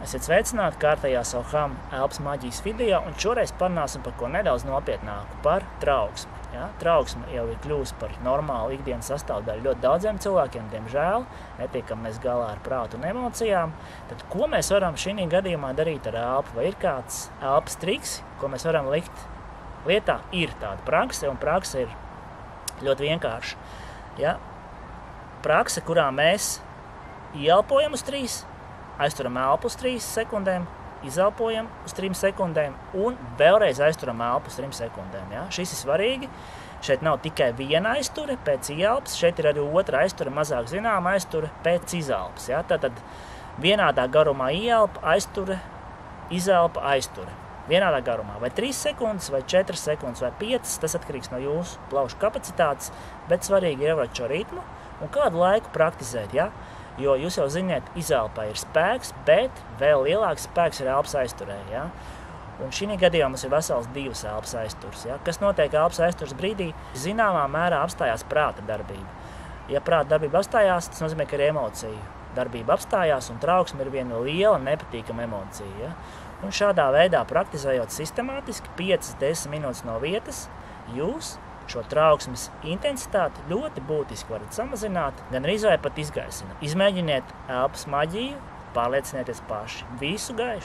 Esiet sveicināti kārtējā Soham elpas maģijas video, un šoreiz parunāsim par ko nedaudz nopietnāku, par trauksmi. Ja? Trauksme jau ir kļūst par normālu ikdienas sastāvdaļu ļoti daudziem cilvēkiem, diemžēl, netiekam mēs galā ar prātu un emocijām. Tad ko mēs varam šī gadījumā darīt ar elpu? Vai ir kāds elpas triks, ko mēs varam likt lietā? Ir tāda prakse, un prakse ir ļoti vienkārša. Ja? Prakse, kurā mēs ieelpojam uz 3, aizturam elpu uz 3 sekundēm, izelpojam uz 3 sekundēm un vēlreiz aizturam elpu uz 3 sekundēm. Ja? Šis ir svarīgi. Šeit nav tikai viena aizture pēc ieelpas, šeit ir arī otra aizture, mazāk zināma aizture pēc izelpas. Ja? Tātad vienādā garumā ieelpa, aizture, izelpa, aizture. Vienādā garumā. Vai 3 sekundes, vai 4 sekundes, vai 5, tas atkarīgs no jūsu plaušu kapacitātes, bet svarīgi ir ievērot šo ritmu un kādu laiku praktizēt. Ja? Jo jūs jau ziniet, izelpā ir spēks, bet vēl lielāks spēks ir elpas aizturē. Ja? Un šī gadījumā mums ir vesels 2 elpas aizturs. Ja? Kas notiek elpas aizturs brīdī? Zināmā mērā apstājās prāta darbība. Ja prāta darbība apstājās, tas nozīmē, ka ir emocija darbība apstājās, un trauksme ir viena liela nepatīkama emocija. Ja? Un šādā veidā praktizējot sistemātiski 5-10 minūtes no vietas, jūs šo trauksmes intensitāti ļoti būtiski varat samazināt, gan arī pat izgaisināt. Izmēģiniet elpas maģiju, pārliecinieties paši. Visu gaišu!